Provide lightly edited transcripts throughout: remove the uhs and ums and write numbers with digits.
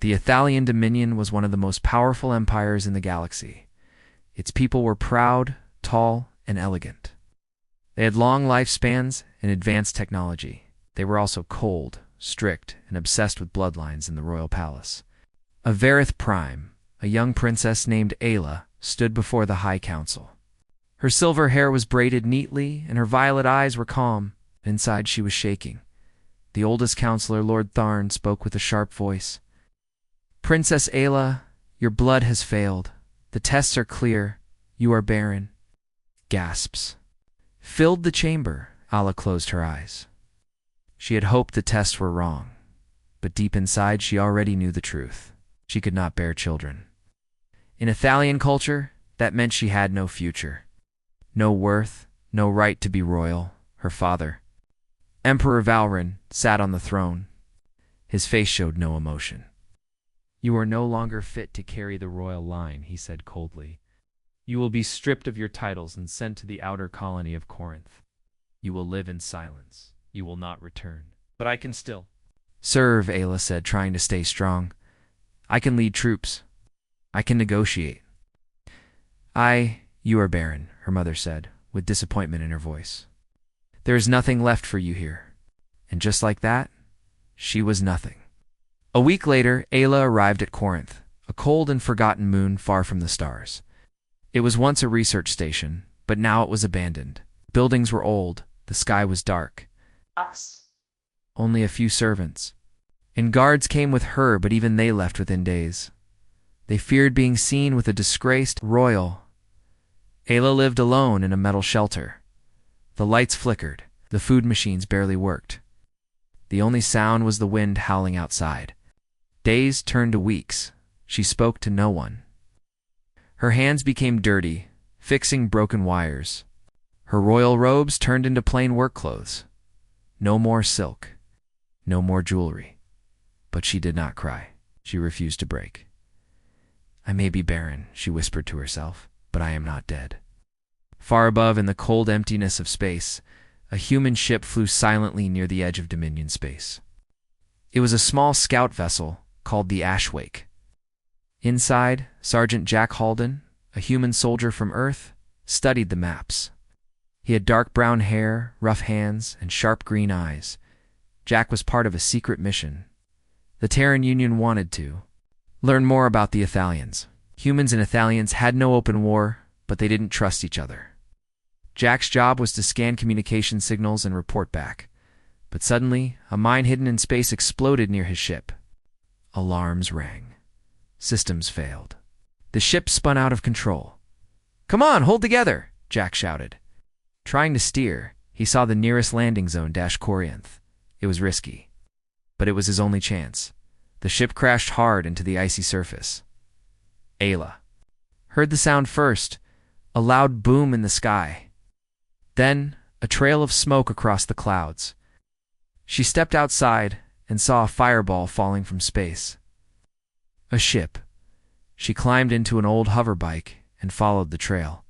The Ithalian Dominion was one of the most powerful empires in the galaxy. Its people were proud, tall, and elegant. They had long lifespans and advanced technology. They were also cold, strict, and obsessed with bloodlines in the royal palace. A Varith Prime, a young princess named Ayla, stood before the High Council. Her silver hair was braided neatly, and her violet eyes were calm. Inside she was shaking. The oldest counselor, Lord Tharn, spoke with a sharp voice. "Princess Ayla, your blood has failed. The tests are clear. You are barren." Gasps filled the chamber. Ayla closed her eyes. She had hoped the tests were wrong, but deep inside she already knew the truth. She could not bear children. In Ithalian culture, that meant she had no future. No worth, no right to be royal. Her father, Emperor Valrin, sat on the throne. His face showed no emotion. "You are no longer fit to carry the royal line," he said coldly. "You will be stripped of your titles and sent to the outer colony of Corinth. You will live in silence. You will not return. But I can still serve," Ayla said, trying to stay strong. "I can lead troops. I can negotiate." You are barren," her mother said, with disappointment in her voice. "There is nothing left for you here." And just like that, she was nothing. A week later, Ayla arrived at Corinth, a cold and forgotten moon far from the stars. It was once a research station, but now it was abandoned. Buildings were old, the sky was dark. Only a few servants. And guards came with her, but even they left within days. They feared being seen with a disgraced royal. Ayla lived alone in a metal shelter. The lights flickered, the food machines barely worked. The only sound was the wind howling outside. Days turned to weeks. She spoke to no one. Her hands became dirty, fixing broken wires. Her royal robes turned into plain work clothes. No more silk, no more jewelry. But she did not cry. She refused to break. "I may be barren," she whispered to herself, "but I am not dead." Far above, in the cold emptiness of space, a human ship flew silently near the edge of Dominion space. It was a small scout vessel called the Ashwake. Inside, Sergeant Jack Halden, a human soldier from Earth, studied the maps. He had dark brown hair, rough hands, and sharp green eyes. Jack was part of a secret mission. The Terran Union wanted to learn more about the Ithalians. Humans and Ithalians had no open war, but they didn't trust each other. Jack's job was to scan communication signals and report back. But suddenly, a mine hidden in space exploded near his ship. Alarms rang. Systems failed. The ship spun out of control. "Come on, hold together!" Jack shouted. Trying to steer, he saw the nearest landing zone, Corinth. It was risky, but it was his only chance. The ship crashed hard into the icy surface. Ayla heard the sound first, a loud boom in the sky. Then, a trail of smoke across the clouds. She stepped outside and saw a fireball falling from space. A ship. She climbed into an old hoverbike and followed the trail.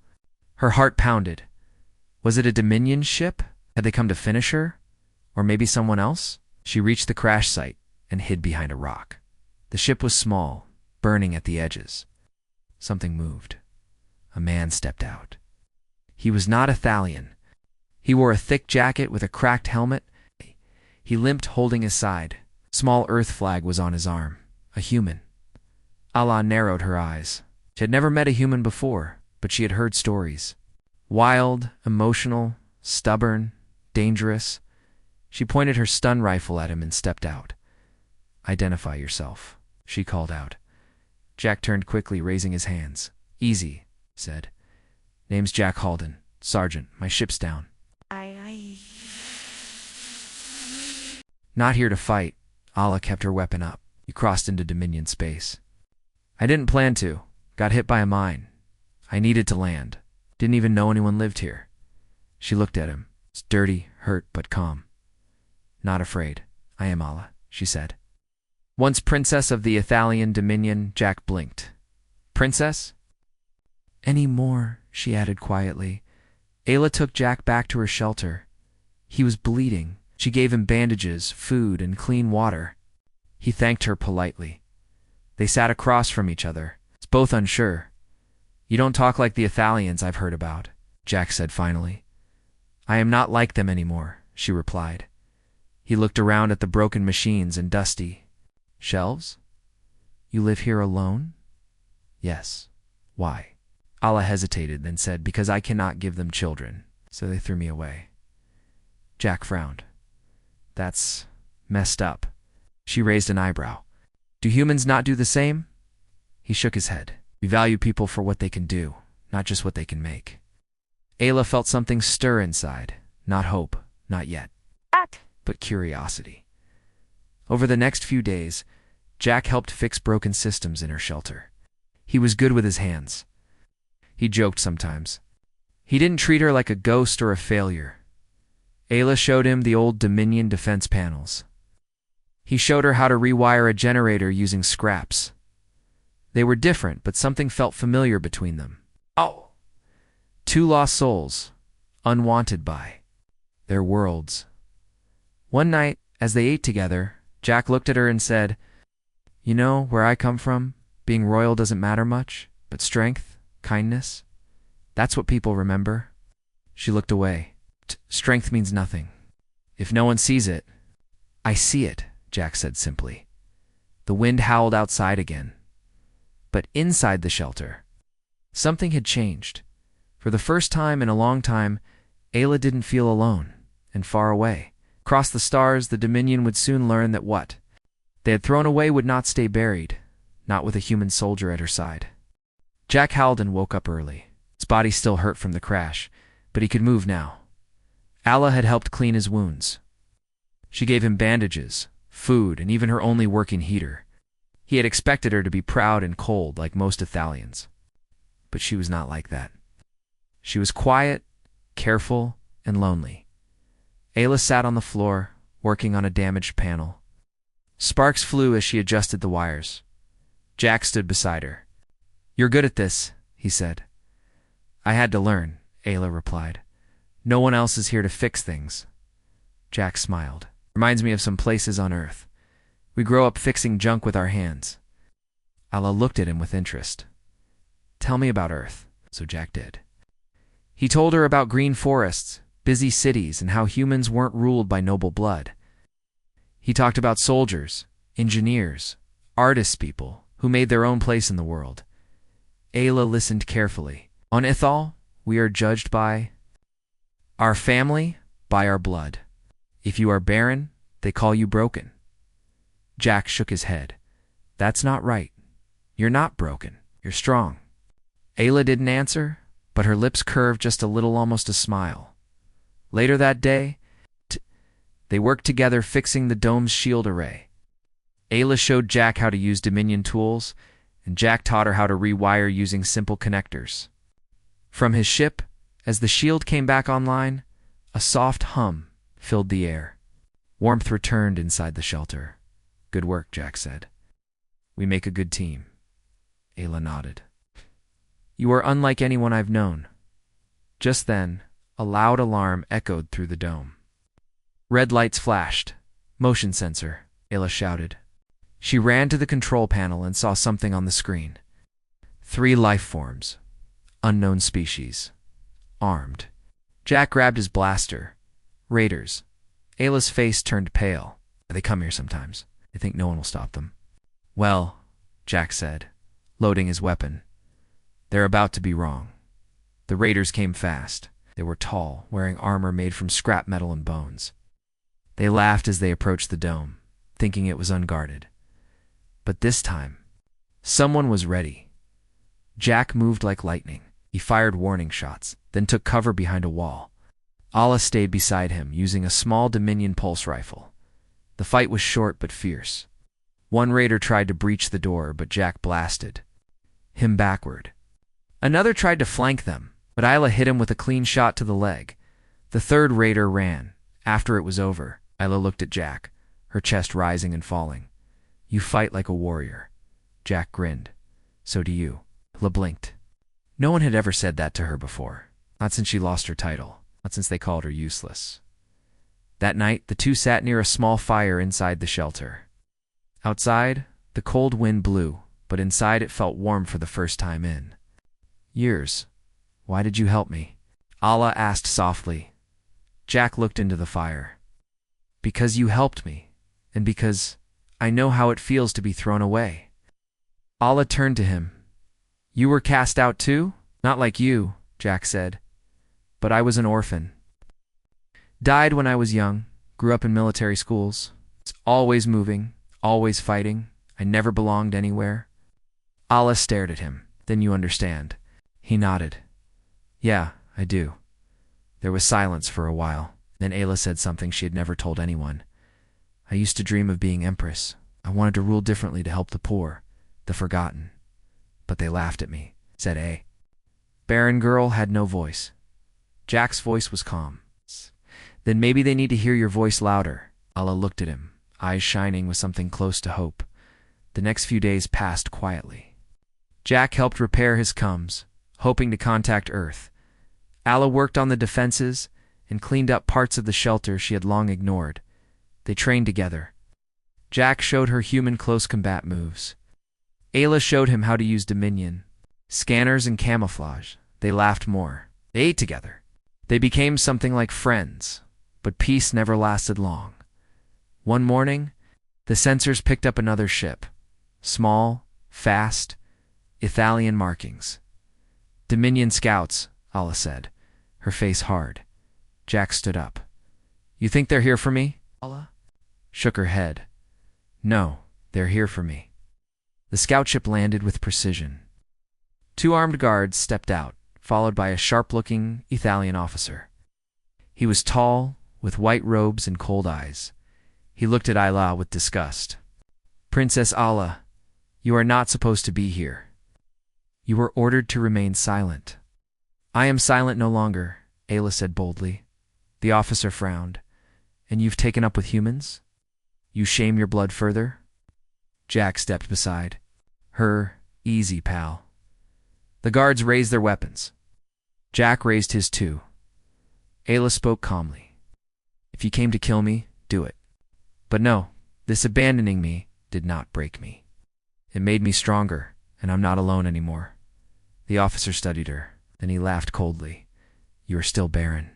Her heart pounded. Was it a Dominion ship? Had they come to finish her? Or maybe someone else? She reached the crash site and hid behind a rock. The ship was small, burning at the edges. Something moved. A man stepped out. He was not Ithalian. He wore a thick jacket with a cracked helmet. He limped, holding his side. A small Earth flag was on his arm. A human. Ayla narrowed her eyes. She had never met a human before, but she had heard stories. Wild, emotional, stubborn, dangerous. She pointed her stun rifle at him and stepped out. "Identify yourself," she called out. Jack turned quickly, raising his hands. "Easy," said. "Name's Jack Halden. Sergeant, my ship's down." "Not here to fight." Ayla kept her weapon up. "You crossed into Dominion space." "I didn't plan to. Got hit by a mine. I needed to land. Didn't even know anyone lived here." She looked at him. It's dirty, hurt, but calm. "Not afraid. I am Ayla," she said. Once princess of the Ithalian Dominion, Jack blinked. "Princess?" "Any more," she added quietly. Ayla took Jack back to her shelter. He was bleeding. She gave him bandages, food, and clean water. He thanked her politely. They sat across from each other, both unsure. "You don't talk like the Athalians I've heard about," Jack said finally. "I am not like them anymore," she replied. He looked around at the broken machines and dusty shelves. "You live here alone?" "Yes." "Why?" Allah hesitated, then said, "Because I cannot give them children, so they threw me away." Jack frowned. "That's messed up." She raised an eyebrow. "Do humans not do the same?" He shook his head. "We value people for what they can do, not just what they can make." Ayla felt something stir inside. Not hope, not yet, but curiosity. Over the next few days, Jack helped fix broken systems in her shelter. He was good with his hands. He joked sometimes. He didn't treat her like a ghost or a failure. Ayla showed him the old Dominion defense panels. He showed her how to rewire a generator using scraps. They were different, but something felt familiar between them. Oh! Two lost souls, unwanted by their worlds. One night, as they ate together, Jack looked at her and said, "You know, where I come from, being royal doesn't matter much, but strength, kindness, that's what people remember." She looked away. "Strength means nothing if no one sees it." "I see it," Jack said simply. The wind howled outside again. But inside the shelter, something had changed. For the first time in a long time, Ayla didn't feel alone and far away. Across the stars, the Dominion would soon learn that what they had thrown away would not stay buried, not with a human soldier at her side. Jack howled and woke up early. His body still hurt from the crash, but he could move now. Allah had helped clean his wounds. She gave him bandages, food, and even her only working heater. He had expected her to be proud and cold like most Athalians. But she was not like that. She was quiet, careful, and lonely. Ayla sat on the floor, working on a damaged panel. Sparks flew as she adjusted the wires. Jack stood beside her. "You're good at this," he said. "I had to learn," Ayla replied. "No one else is here to fix things." Jack smiled. "Reminds me of some places on Earth. We grow up fixing junk with our hands." Allah looked at him with interest. "Tell me about Earth." So Jack did. He told her about green forests, busy cities, and how humans weren't ruled by noble blood. He talked about soldiers, engineers, artists, people who made their own place in the world. Ayla listened carefully. "On Ithal, we are judged by our family, by our blood. If you are barren, they call you broken." Jack shook his head. "That's not right. You're not broken. You're strong." Ayla didn't answer, but her lips curved just a little, almost a smile. Later that day, they worked together fixing the dome's shield array. Ayla showed Jack how to use Dominion tools, and Jack taught her how to rewire using simple connectors. From his ship, as the shield came back online, a soft hum filled the air. Warmth returned inside the shelter. "Good work," Jack said. "We make a good team." Ayla nodded. "You are unlike anyone I've known." Just then, a loud alarm echoed through the dome. Red lights flashed. "Motion sensor," Ayla shouted. She ran to the control panel and saw something on the screen. 3 life forms. Unknown species. Armed. Jack grabbed his blaster. Raiders. Ayla's face turned pale. "They come here sometimes. They think no one will stop them." "Well," Jack said, loading his weapon, "they're about to be wrong." The raiders came fast. They were tall, wearing armor made from scrap metal and bones. They laughed as they approached the dome, thinking it was unguarded. But this time, someone was ready. Jack moved like lightning. He fired warning shots, then took cover behind a wall. Allah stayed beside him, using a small Dominion pulse rifle. The fight was short but fierce. One raider tried to breach the door, but Jack blasted him backward. Another tried to flank them, but Ayla hit him with a clean shot to the leg. The third raider ran. After it was over, Ayla looked at Jack, her chest rising and falling. "You fight like a warrior." Jack grinned. "So do you." Ayla blinked. No one had ever said that to her before. Not since she lost her title. Not since they called her useless. That night, the two sat near a small fire inside the shelter. Outside, the cold wind blew, but inside it felt warm for the first time in years. Why did you help me? Allah asked softly. Jack looked into the fire. Because you helped me, and because I know how it feels to be thrown away. Allah turned to him. You were cast out too? Not like you, Jack said. But I was an orphan. Died when I was young, grew up in military schools. Always moving, always fighting. I never belonged anywhere. Allah stared at him. Then you understand. He nodded. Yeah, I do. There was silence for a while. Then Ayla said something she had never told anyone. I used to dream of being empress. I wanted to rule differently to help the poor, the forgotten. But they laughed at me, said A. Barren girl had no voice. Jack's voice was calm. Then maybe they need to hear your voice louder. Allah looked at him, eyes shining with something close to hope. The next few days passed quietly. Jack helped repair his combs, hoping to contact Earth. Allah worked on the defenses and cleaned up parts of the shelter she had long ignored. They trained together. Jack showed her human close combat moves. Ayla showed him how to use Dominion, scanners and camouflage. They laughed more. They ate together. They became something like friends, but peace never lasted long. One morning, the sensors picked up another ship. Small, fast, Ithalian markings. Dominion scouts, Allah said, her face hard. Jack stood up. You think they're here for me? Allah shook her head. No, they're here for me. The scout ship landed with precision. 2 armed guards stepped out, followed by a sharp-looking Ithalian officer. He was tall, with white robes and cold eyes. He looked at Ayla with disgust. Princess Allah, you are not supposed to be here. You were ordered to remain silent. I am silent no longer, Ayla said boldly. The officer frowned. And you've taken up with humans? You shame your blood further? Jack stepped beside her. Easy, pal. The guards raised their weapons. Jack raised his too. Ayla spoke calmly. If you came to kill me, do it. But no, this abandoning me did not break me. It made me stronger, and I'm not alone anymore. The officer studied her. Then he laughed coldly. You are still barren.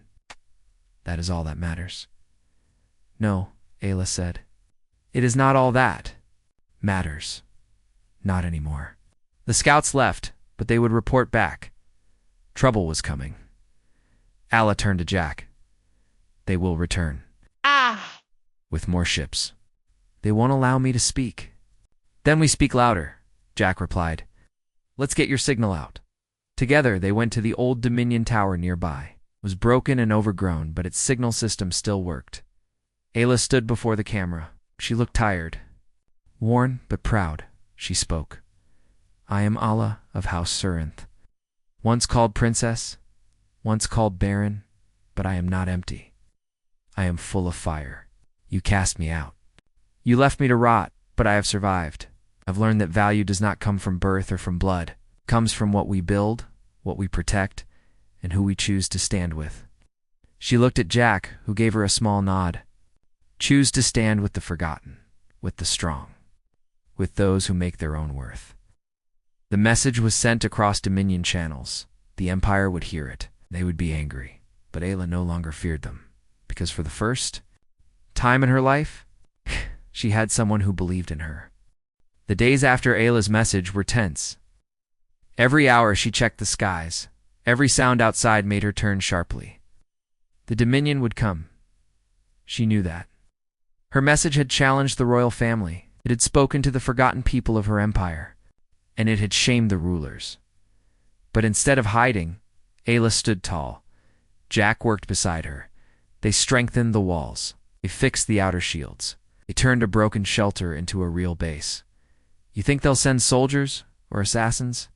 That is all that matters. No, Ayla said. It is not all that matters. Not anymore. The scouts left, but they would report back. Trouble was coming. Allah turned to Jack. They will return. With more ships. They won't allow me to speak. Then we speak louder, Jack replied. Let's get your signal out. Together they went to the old Dominion Tower nearby. It was broken and overgrown, but its signal system still worked. Ayla stood before the camera. She looked tired. Worn but proud, she spoke. I am Allah of House Surinth. Once called princess, once called barren, but I am not empty. I am full of fire. You cast me out. You left me to rot, but I have survived. I've learned that value does not come from birth or from blood. It comes from what we build, what we protect, and who we choose to stand with. She looked at Jack, who gave her a small nod. Choose to stand with the forgotten, with the strong, with those who make their own worth. The message was sent across Dominion channels. The Empire would hear it. They would be angry. But Ayla no longer feared them, because for the first time in her life, she had someone who believed in her. The days after Ayla's message were tense. Every hour she checked the skies. Every sound outside made her turn sharply. The Dominion would come. She knew that. Her message had challenged the royal family. It had spoken to the forgotten people of her empire, and it had shamed the rulers. But instead of hiding, Ayla stood tall. Jack worked beside her. They strengthened the walls. They fixed the outer shields. They turned a broken shelter into a real base. You think they'll send soldiers or assassins?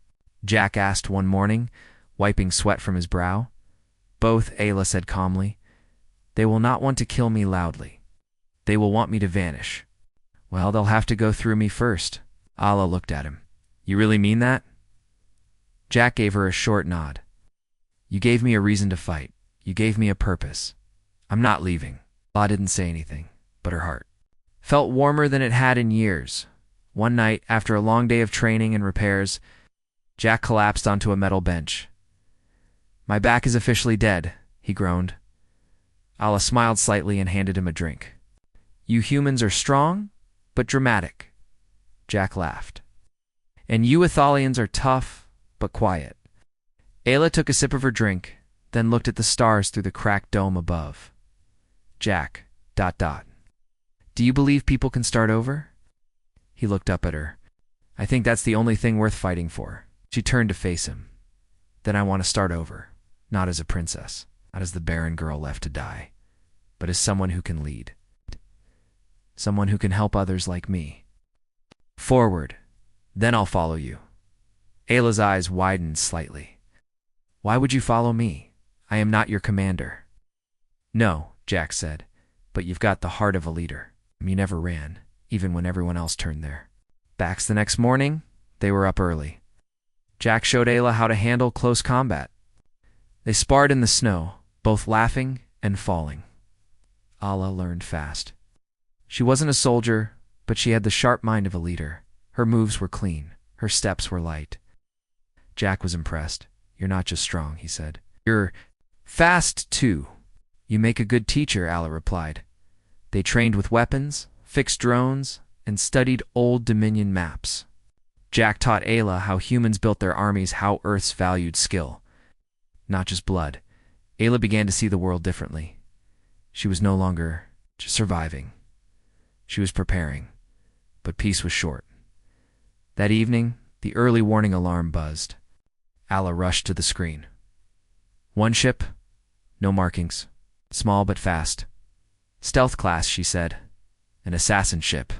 Jack asked one morning, wiping sweat from his brow. Both, Ayla said calmly. They will not want to kill me loudly. They will want me to vanish. Well, they'll have to go through me first. Allah looked at him. You really mean that? Jack gave her a short nod. You gave me a reason to fight. You gave me a purpose. I'm not leaving. Allah didn't say anything, but her heart felt warmer than it had in years. One night, after a long day of training and repairs, Jack collapsed onto a metal bench. "My back is officially dead," he groaned. Allah smiled slightly and handed him a drink. "You humans are strong, but dramatic," Jack laughed. "And you Athalians are tough, but quiet." Ayla took a sip of her drink, then looked at the stars through the cracked dome above. "Jack, ... do you believe people can start over?" He looked up at her. "I think that's the only thing worth fighting for." She turned to face him. "Then I want to start over, not as a princess, not as the barren girl left to die, but as someone who can lead. Someone who can help others like me. Forward, then I'll follow you." Ayla's eyes widened slightly. "Why would you follow me? I am not your commander." "No," Jack said, "but you've got the heart of a leader. You never ran, even when everyone else turned there." Backs the next morning, they were up early. Jack showed Ayla how to handle close combat. They sparred in the snow, both laughing and falling. Allah learned fast. She wasn't a soldier, but she had the sharp mind of a leader. Her moves were clean. Her steps were light. Jack was impressed. "You're not just strong," he said. "You're fast, too." "You make a good teacher," Allah replied. They trained with weapons, fixed drones, and studied old Dominion maps. Jack taught Ayla how humans built their armies, how Earths valued skill, not just blood. Ayla began to see the world differently. She was no longer just surviving. She was preparing, but peace was short. That evening, the early warning alarm buzzed. Allah rushed to the screen. "One ship, no markings, small but fast. Stealth class," she said. "An assassin ship."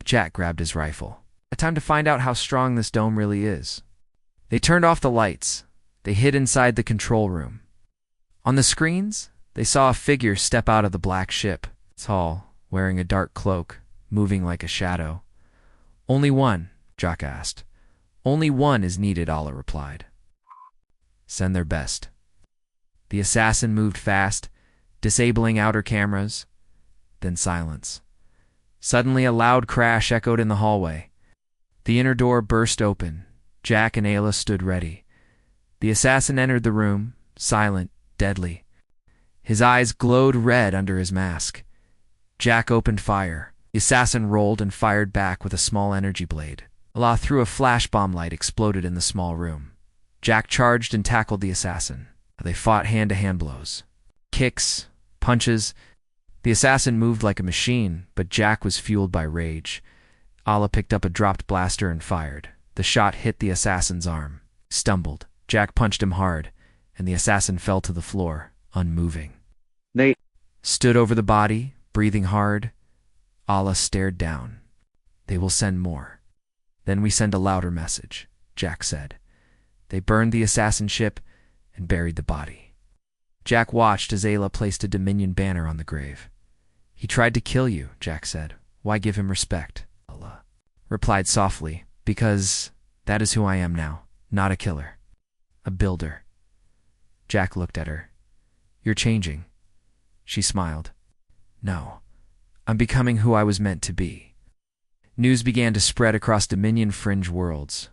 Jack grabbed his rifle. "Time to find out how strong this dome really is." They turned off the lights. They hid inside the control room. On the screens, they saw a figure step out of the black ship, tall, wearing a dark cloak, moving like a shadow. "Only one," Jack asked. "Only one is needed," Allah replied. "Send their best." The assassin moved fast, disabling outer cameras. Then silence. Suddenly a loud crash echoed in the hallway. The inner door burst open. Jack and Ayla stood ready. The assassin entered the room, silent, deadly. His eyes glowed red under his mask. Jack opened fire. The assassin rolled and fired back with a small energy blade. Allah threw a flash bomb. Light exploded in the small room. Jack charged and tackled the assassin. They fought hand-to-hand blows. Kicks, punches. The assassin moved like a machine, but Jack was fueled by rage. Allah picked up a dropped blaster and fired. The shot hit the assassin's arm. Stumbled. Jack punched him hard, and the assassin fell to the floor, unmoving. They stood over the body, breathing hard. Allah stared down. "They will send more. Then we send a louder message," Jack said. They burned the assassin ship and buried the body. Jack watched as Ayla placed a Dominion banner on the grave. "He tried to kill you," Jack said. "Why give him respect?" Allah replied softly, "Because that is who I am now, not a killer. A builder." Jack looked at her. "You're changing." She smiled. "No, I'm becoming who I was meant to be." News began to spread across Dominion fringe worlds.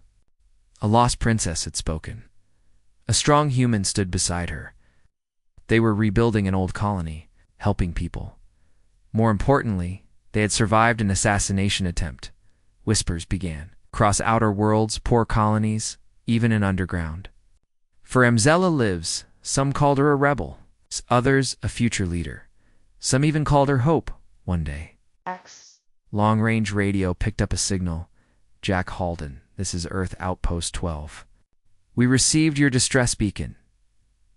A lost princess had spoken. A strong human stood beside her. They were rebuilding an old colony, helping people. More importantly, they had survived an assassination attempt. Whispers began. Across outer worlds, poor colonies, even in underground. For Amzella lives, some called her a rebel, others a future leader. Some even called her Hope, one day. Long-range radio picked up a signal. "Jack Halden, this is Earth Outpost 12. We received your distress beacon.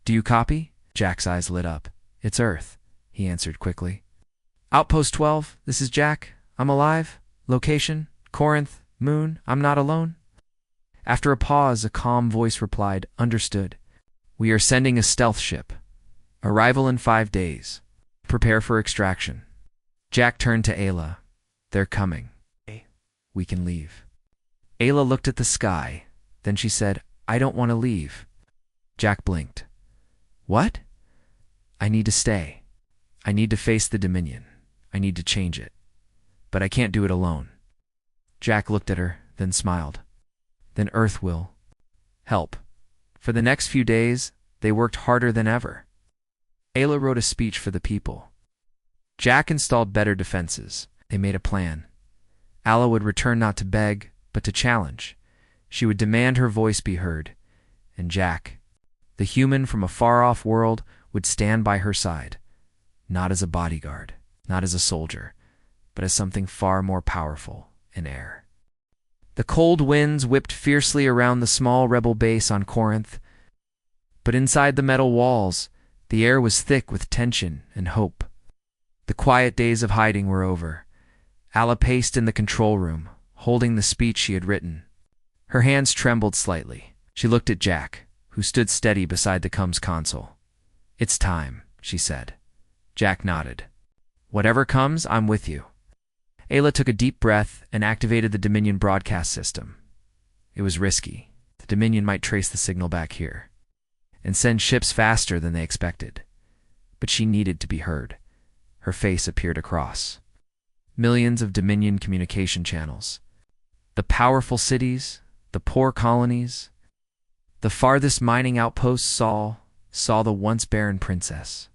Do you copy?" Jack's eyes lit up. "It's Earth," he answered quickly. "Outpost 12, this is Jack. I'm alive. Location, Corinth, Moon. I'm not alone." After a pause, a calm voice replied, "Understood. We are sending a stealth ship. Arrival in 5 days. Prepare for extraction." Jack turned to Ayla. "They're coming. We can leave." Ayla looked at the sky. Then she said, "I don't want to leave." Jack blinked. "What?" "I need to stay. I need to face the Dominion. I need to change it. But I can't do it alone." Jack looked at her, then smiled. Then Earth will help. For the next few days, they worked harder than ever. Ayla wrote a speech for the people. Jack installed better defenses. They made a plan. Ayla would return not to beg, but to challenge. She would demand her voice be heard. And Jack, the human from a far-off world, would stand by her side. Not as a bodyguard, not as a soldier, but as something far more powerful, an heir. The cold winds whipped fiercely around the small rebel base on Corinth, but inside the metal walls, the air was thick with tension and hope. The quiet days of hiding were over. Ayla paced in the control room, holding the speech she had written. Her hands trembled slightly. She looked at Jack, who stood steady beside the comms console. "It's time," she said. Jack nodded. "Whatever comes, I'm with you." Ayla took a deep breath and activated the Dominion broadcast system. It was risky. The Dominion might trace the signal back here and send ships faster than they expected. But she needed to be heard. Her face appeared across millions of Dominion communication channels. The powerful cities, the poor colonies, the farthest mining outposts saw the once barren princess.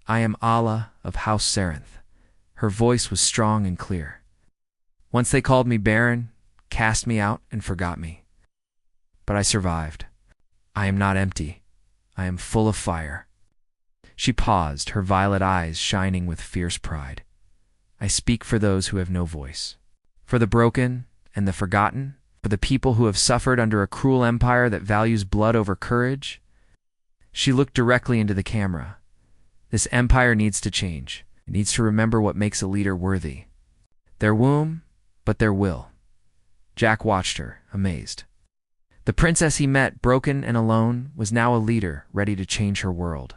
"I am Ayla of House Sarenth." Her voice was strong and clear. "Once they called me barren, cast me out, and forgot me. But I survived. I am not empty. I am full of fire." She paused, her violet eyes shining with fierce pride. "I speak for those who have no voice. For the broken and the forgotten, for the people who have suffered under a cruel empire that values blood over courage." She looked directly into the camera. This empire needs to change. It needs to remember what makes a leader worthy. Their womb, but their will. Jack watched her, amazed. The princess he met, broken and alone, was now a leader, ready to change her world.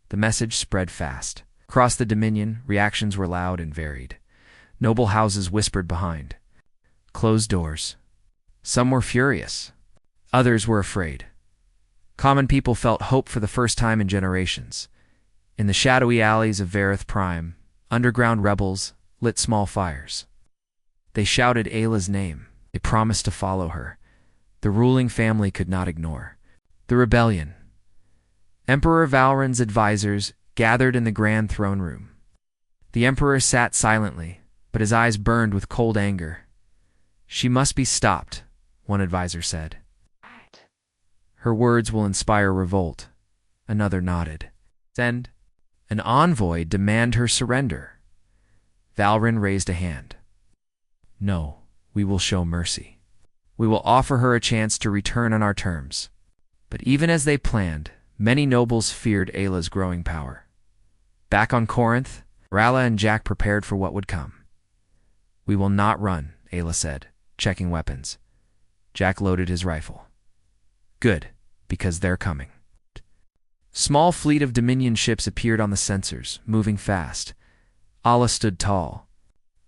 The message spread fast. Across the Dominion, reactions were loud and varied. Noble houses whispered behind. Closed doors. Some were furious. Others were afraid. Common people felt hope for the first time in generations. In the shadowy alleys of Vareth Prime, underground rebels lit small fires. They shouted Ayla's name. They promised to follow her. The ruling family could not ignore the rebellion. Emperor Valren's advisors gathered in the grand throne room. The emperor sat silently, but his eyes burned with cold anger. "She must be stopped," one advisor said. "Her words will inspire revolt," another nodded. "Send an envoy, demand her surrender." Valren raised a hand. "No, we will show mercy. We will offer her a chance to return on our terms." But even as they planned, many nobles feared Ayla's growing power. Back on Corinth, Ayla and Jack prepared for what would come. "We will not run," Ayla said, checking weapons. Jack loaded his rifle. "Good, because they're coming." Small fleet of Dominion ships appeared on the sensors, moving fast. Ayla stood tall.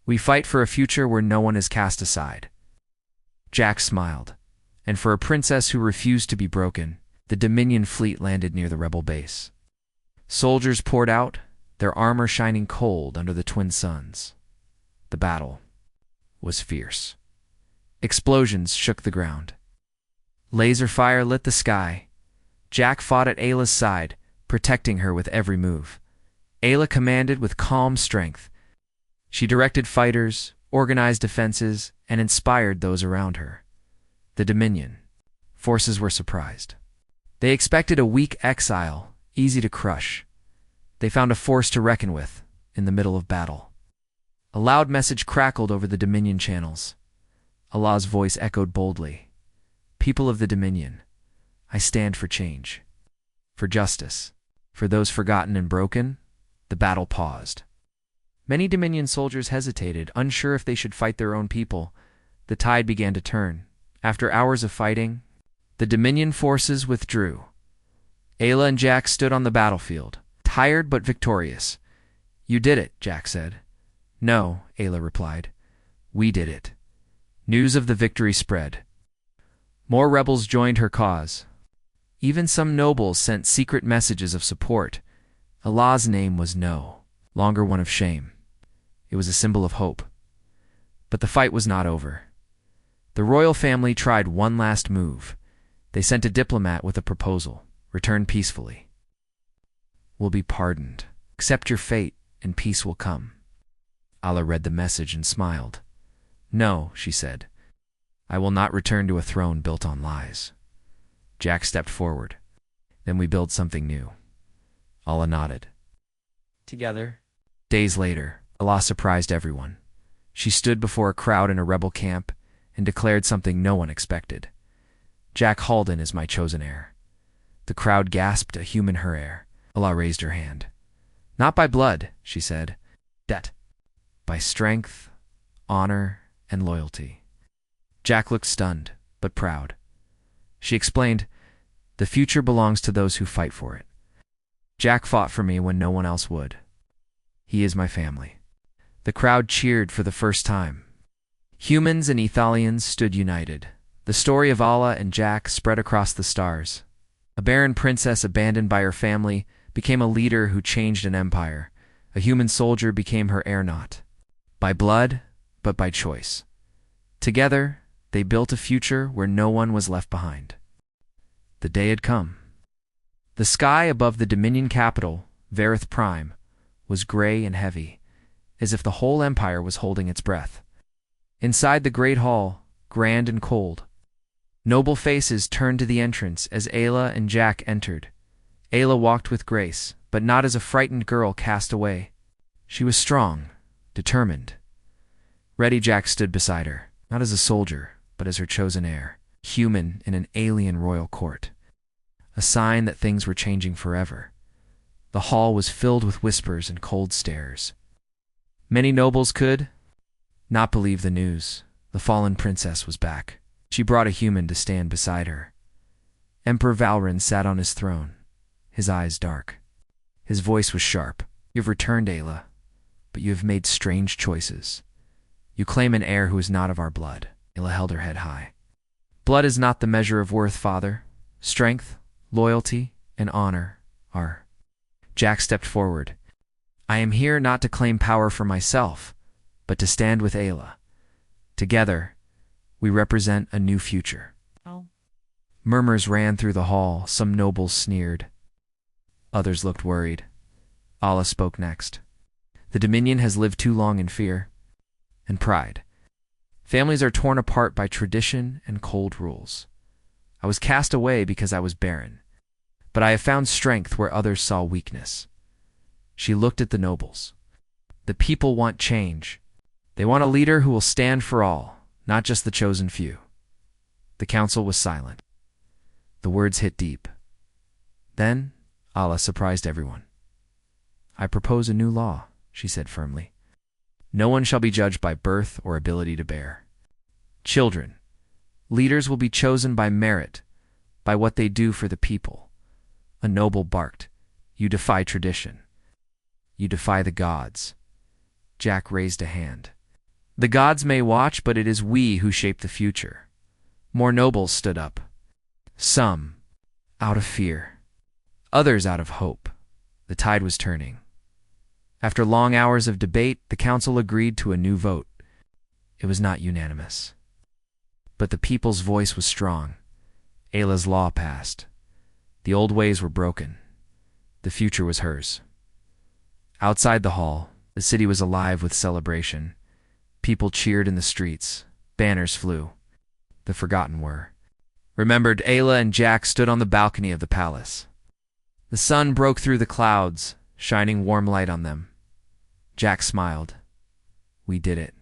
"We fight for a future where no one is cast aside." Jack smiled. And for a princess who refused to be broken, the Dominion fleet landed near the rebel base. Soldiers poured out, their armor shining cold under the twin suns. The battle was fierce. Explosions shook the ground. Laser fire lit the sky. Jack fought at Ayla's side, protecting her with every move. Ayla commanded with calm strength. She directed fighters, organized defenses, and inspired those around her. The Dominion forces were surprised. They expected a weak exile, easy to crush. They found a force to reckon with in the middle of battle. A loud message crackled over the Dominion channels. Allah's voice echoed boldly. "People of the Dominion, I stand for change, for justice, for those forgotten and broken." The battle paused. Many Dominion soldiers hesitated, unsure if they should fight their own people. The tide began to turn. After hours of fighting, the Dominion forces withdrew. Ayla and Jack stood on the battlefield, tired but victorious. "You did it," Jack said. "No," Ayla replied. "We did it." News of the victory spread. More rebels joined her cause. Even some nobles sent secret messages of support. Allah's name was no longer one of shame. It was a symbol of hope. But the fight was not over. The royal family tried one last move. They sent a diplomat with a proposal. Return peacefully. Will be pardoned. Accept your fate, and peace will come. Allah read the message and smiled. No, she said. I will not return to a throne built on lies. Jack stepped forward. Then we build something new. Allah nodded. Together. Days later, Allah surprised everyone. She stood before a crowd in a rebel camp and declared something no one expected. Jack Halden is my chosen heir. The crowd gasped, a human heir. Allah raised her hand. Not by blood, she said. Debt. By strength, honor, and loyalty. Jack looked stunned, but proud. She explained, the future belongs to those who fight for it. Jack fought for me when no one else would. He is my family. The crowd cheered for the first time. Humans and Ethalians stood united. The story of Allah and Jack spread across the stars. A barren princess abandoned by her family became a leader who changed an empire. A human soldier became her heir, not by blood, but by choice. Together, they built a future where no one was left behind. The day had come. The sky above the Dominion capital, Varith Prime, was gray and heavy, as if the whole empire was holding its breath. Inside the great hall, grand and cold, noble faces turned to the entrance as Ayla and Jack entered. Ayla walked with grace, but not as a frightened girl cast away. She was strong, determined. Ready, Jack stood beside her, not as a soldier, but as her chosen heir, human in an alien royal court. A sign that things were changing forever. The hall was filled with whispers and cold stares. Many nobles could not believe the news. The fallen princess was back. She brought a human to stand beside her. Emperor Valrin sat on his throne, his eyes dark. His voice was sharp. You have returned, Ayla, but you have made strange choices. You claim an heir who is not of our blood. Ayla held her head high. Blood is not the measure of worth, father. Strength, loyalty, and honor are. Jack stepped forward. I am here not to claim power for myself, but to stand with Ayla. Together, we represent a new future. Oh. Murmurs ran through the hall. Some nobles sneered. Others looked worried. Allah spoke next. The Dominion has lived too long in fear and pride. Families are torn apart by tradition and cold rules. I was cast away because I was barren, but I have found strength where others saw weakness. She looked at the nobles. The people want change. They want a leader who will stand for all, not just the chosen few. The council was silent. The words hit deep. Then, Allah surprised everyone. I propose a new law, she said firmly. No one shall be judged by birth or ability to bear. Children, leaders will be chosen by merit, by what they do for the people. A noble barked, You defy tradition. You defy the gods. Jack raised a hand. The gods may watch, but it is we who shape the future. More nobles stood up. Some, out of fear. Others out of hope. The tide was turning. After long hours of debate, the council agreed to a new vote. It was not unanimous. But the people's voice was strong. Ayla's law passed. The old ways were broken. The future was hers. Outside the hall, the city was alive with celebration. People cheered in the streets. Banners flew. The forgotten were remembered. Ayla and Jack stood on the balcony of the palace. The sun broke through the clouds, shining warm light on them. Jack smiled. We did it.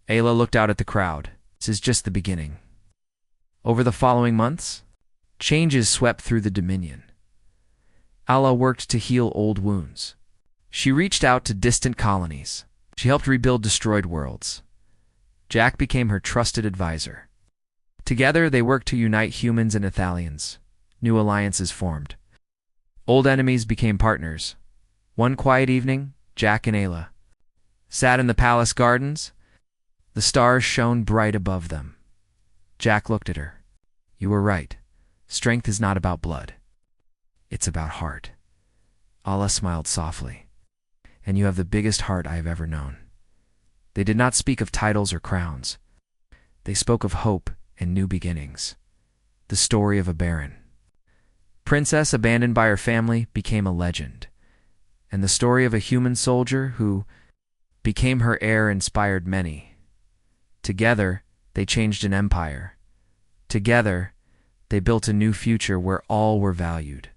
Ayla looked out at the crowd. This is just the beginning. Over the following months, changes swept through the Dominion. Allah worked to heal old wounds. She reached out to distant colonies. She helped rebuild destroyed worlds. Jack became her trusted advisor. Together, they worked to unite humans and Ethalians. New alliances formed. Old enemies became partners. One quiet evening, Jack and Ayla sat in the palace gardens. The stars shone bright above them. Jack looked at her. You were right. Strength is not about blood. It's about heart. Allah smiled softly. And you have the biggest heart I have ever known. They did not speak of titles or crowns. They spoke of hope and new beginnings. The story of a barren princess abandoned by her family became a legend, and the story of a human soldier who became her heir inspired many. Together, they changed an empire. Together, they built a new future where all were valued.